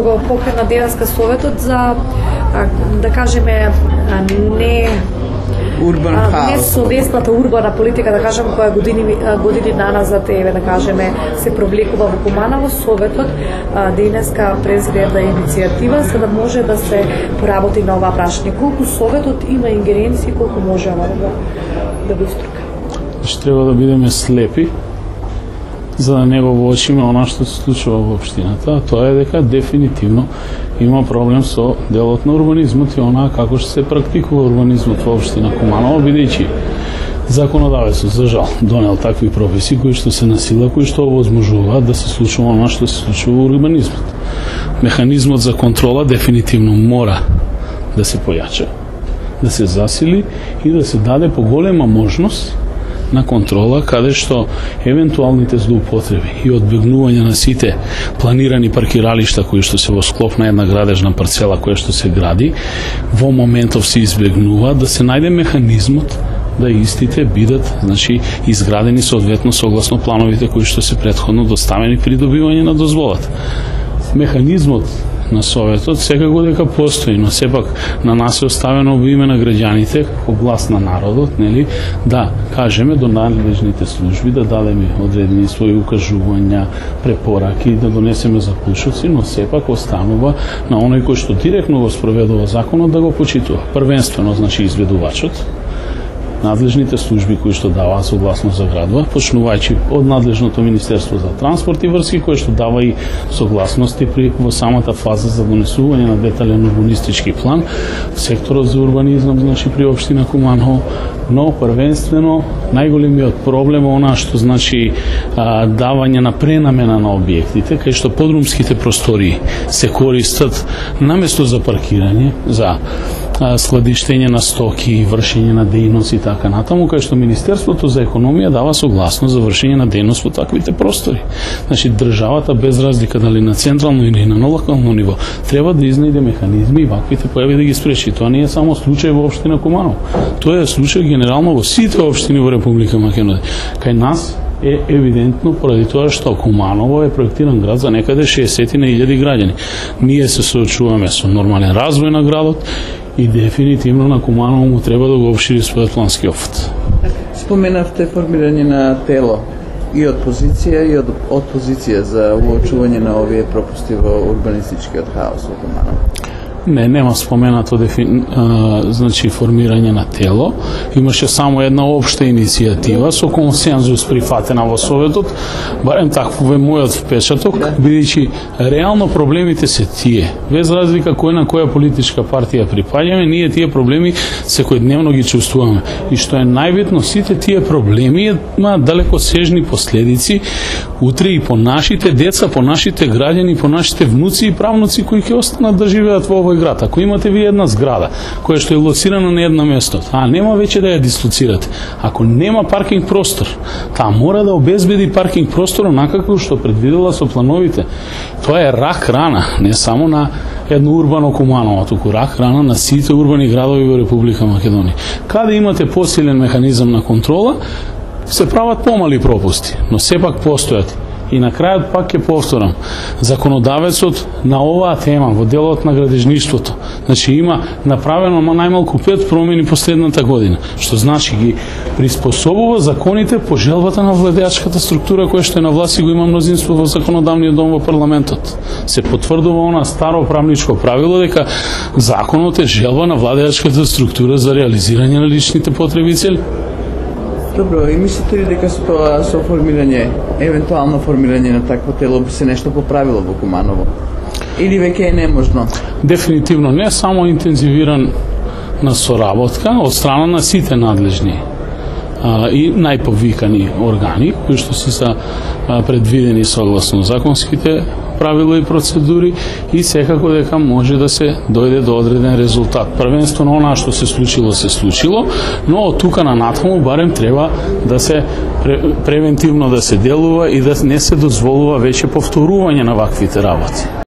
Го покрена денеска советот за, да кажеме, не совестната урбана политика, да кажем, која години наназад да кажеме, се провлекува во Куманово. Советот денеска презредна иницијатива за да може да се поработи на ова прашање. Колку советот има ингеренции, колку може да го струка? Ще треба да бидеме слепи за да не го воочиме она што се случува во општината, а тоа е дека дефинитивно има проблем со делот на урбанизмот и онаа како што се практикува урбанизмот во општина Куманово, бидејќи законодавецот за жал донел такви прописи кои што се насила, кои што овозможуваат да се случува она што се случува во урбанизмот. Механизмот за контрола дефинитивно мора да се појача, да се засили и да се даде поголема можност на контрола, каде што евентуалните злоупотреби и одбегнување на сите планирани паркиралишта кои што се во склоп на една градежна парцела која што се гради, во моментов се избегнуваат, да се најде механизмот да истите бидат, значи, изградени соодветно согласно плановите кои што се претходно доставени при добивање на дозволата. Механизмот на советот секако дека постои, но сепак на нас е оставено во име на граѓаните како глас на народот, нели, да кажеме до надлежните служби, да дадеме одредени своји укажувања, препораки, да донесеме заклучоци, но сепак останува на оној кој што директно го спроведува законот да го почитува. Првенствено, значи, изведувачот, надлежните служби кои што даваа согласност за градба, почнувајќи од надлежното Министерство за транспорт и врски, кое што дава и согласности во самата фаза за донесување на детален урбанистички план, секторот за урбанизам, значи при општина Куманово, но првенствено најголемиот проблем е она што значи давање на пренамена на објектите, кај што подрумските простории се користат наместо за паркирање, за складиштење на стоки, вршење на дејност и така натаму, кај што Министерството за економија дава согласност за вршење на дејност во таквите простори. Значи, државата, без разлика дали на централно или на локално ниво, треба да изнајде механизми и ваквите појави да ги спречи. Тоа не е само случај во општина Куманово. Тоа е случај генерално во сите општини во Република Македонија. Кај нас е евидентно поради тоа што Куманово е проектиран град за некаде 60.000 граѓани. Ние се соочуваме со нормален развој на градот и дефинитивно на Куманово му треба да го обшири својот плански офат. Споменавте формирање на тело и од позиција и од опозиција за уочување на овие пропусти во урбанистичкиот хаос во Куманово. Не, нема споменато значи формирање на тело. Имаше само една општа иницијатива со консензус прифатена во Советот, барем таков е мојот впечаток, бидејќи реално проблемите се тие. Без разлика кој на која политичка партија припаѓаме, ние тие проблеми секојдневно ги чувствуваме. И што е најбитно, сите тие проблеми имаат далекосежни последици утре и по нашите деца, по нашите граѓани, по нашите внуци и правнуци кои ќе останат да живеат во овој град. Ако имате ви една зграда која што е лоцирана на едно место, нема веќе да ја дислоцирате. Ако нема паркинг простор, таа мора да обезбеди паркинг простор онакако што предвидела со плановите. Тоа е рак рана, не само на едно урбано Куманово, туку рак рана на сите урбани градови во Република Македонија. Каде имате посилен механизам на контрола, се прават помали пропусти, но сепак постојат. И на крајот пак ќе повторам, законодавецот на оваа тема во делот на градежништвото, значи има направено најмалку 5 промени последната година, што значи ги приспособува законите по желбата на владеачката структура која што е на власт и го има мнозинство во законодавниот дом во парламентот. Се потврдува она старо правничко правило дека законот е желба на владеачката структура за реализирање на личните потреби и цели. Добро, и мислите ли дека со тоа со формирање, евентуално формирање на такво тело би се нешто поправило во Куманово? Или веќе е неможно? Дефинитивно не, само интензивиран на соработка од страна на сите надлежни и најповикани органи кои што се предвидени согласно законските правила и процедури и секако дека може да се дојде до одреден резултат. Првенствено она што се случило, но од тука на натаму барем треба да се превентивно да се делува и да не се дозволува веќе повторување на ваквите работи.